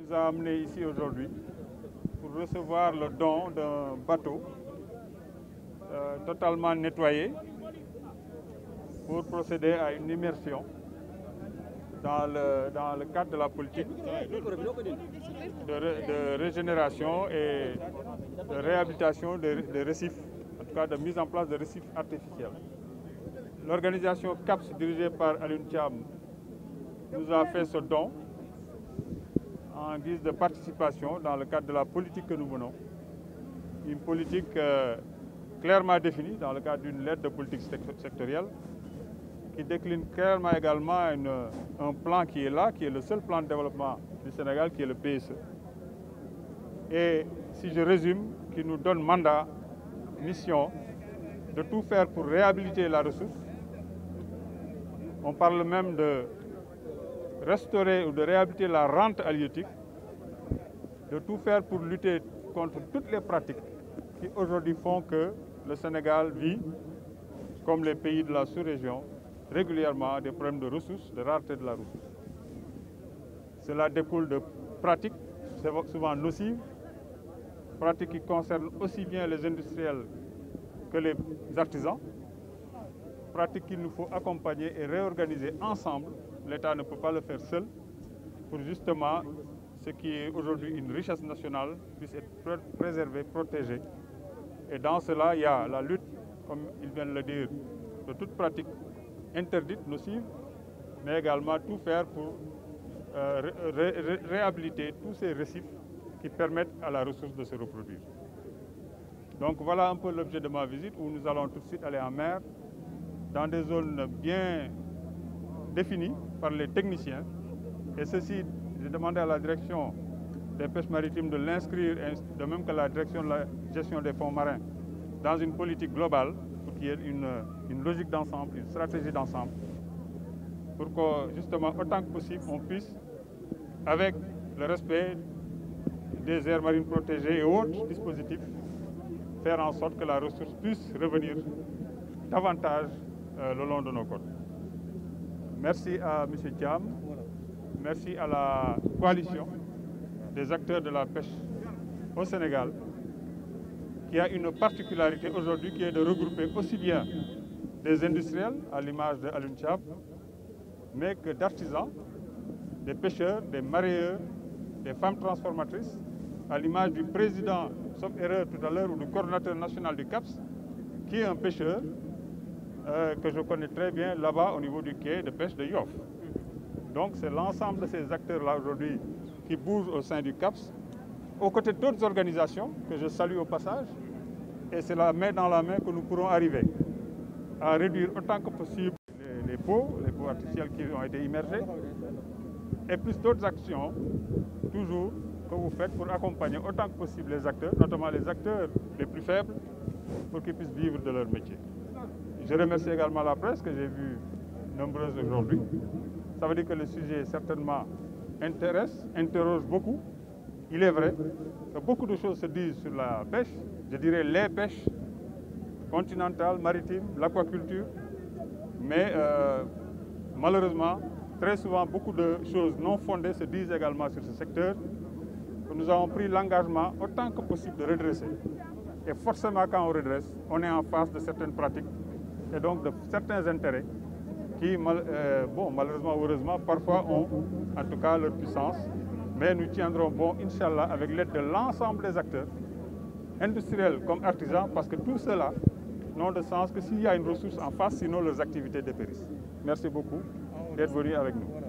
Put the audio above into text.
nous a amenés ici aujourd'hui pour recevoir le don d'un bateau totalement nettoyé pour procéder à une immersion dans le cadre de la politique de régénération et de réhabilitation des récifs, en tout cas de mise en place de récifs artificiels. L'organisation CAPS, dirigée par Alioune Thiam, nous a fait ce don en guise de participation dans le cadre de la politique que nous menons. Une politique clairement définie dans le cadre d'une lettre de politique sectorielle qui décline clairement également un plan qui est là, qui est le seul plan de développement du Sénégal, qui est le PSE. Et si je résume, qui nous donne mandat, mission, de tout faire pour réhabiliter la ressource. On parle même de restaurer ou de réhabiliter la rente halieutique, de tout faire pour lutter contre toutes les pratiques qui aujourd'hui font que le Sénégal vit, comme les pays de la sous-région, régulièrement des problèmes de ressources, de rareté de la ressource. Cela découle de pratiques souvent nocives, pratiques qui concernent aussi bien les industriels que les artisans, pratiques qu'il nous faut accompagner et réorganiser ensemble. L'État ne peut pas le faire seul pour justement ce qui est aujourd'hui une richesse nationale puisse être préservée, protégée. Et dans cela, il y a la lutte, comme ils viennent de le dire, de toute pratique interdite, nocive, mais également tout faire pour réhabiliter tous ces récifs qui permettent à la ressource de se reproduire. Donc voilà un peu l'objet de ma visite, où nous allons tout de suite aller en mer, dans des zones bien définies par les techniciens. Et ceci, j'ai demandé à la direction des pêches maritimes de l'inscrire, de même que la direction de la gestion des fonds marins, dans une politique globale, pour qu'il y ait une logique d'ensemble, une stratégie d'ensemble, pour que justement, autant que possible, on puisse, avec le respect des aires marines protégées et autres dispositifs, faire en sorte que la ressource puisse revenir davantage le long de nos côtes. Merci à M. Thiam, merci à la coalition des acteurs de la pêche au Sénégal, qui a une particularité aujourd'hui qui est de regrouper aussi bien des industriels, à l'image de Alioune Thiam, mais que d'artisans, des pêcheurs, des mareyeurs, des femmes transformatrices, à l'image du président, sauf erreur tout à l'heure, ou du coordonnateur national du CAPS, qui est un pêcheur que je connais très bien là-bas au niveau du quai de pêche de Yoff. Donc c'est l'ensemble de ces acteurs-là aujourd'hui qui bougent au sein du CAPS, aux côtés d'autres organisations que je salue au passage, et c'est la main dans la main que nous pourrons arriver à réduire autant que possible les pots artificiels qui ont été immergés, et plus d'autres actions, toujours, que vous faites pour accompagner autant que possible les acteurs, notamment les acteurs les plus faibles, pour qu'ils puissent vivre de leur métier. Je remercie également la presse que j'ai vue nombreuse aujourd'hui. Ça veut dire que le sujet certainement intéresse, interroge beaucoup. Il est vrai que beaucoup de choses se disent sur la pêche, je dirais les pêches continentales, maritimes, l'aquaculture, mais malheureusement, très souvent, beaucoup de choses non fondées se disent également sur ce secteur, que nous avons pris l'engagement autant que possible de redresser. Et forcément, quand on redresse, on est en face de certaines pratiques et donc de certains intérêts qui, malheureusement ou heureusement, parfois ont en tout cas leur puissance. Mais nous tiendrons bon, Inch'Allah, avec l'aide de l'ensemble des acteurs, industriels comme artisans, parce que tout cela n'ont de sens que s'il y a une ressource en face, sinon leurs activités dépérissent. Merci beaucoup d'être venus avec nous.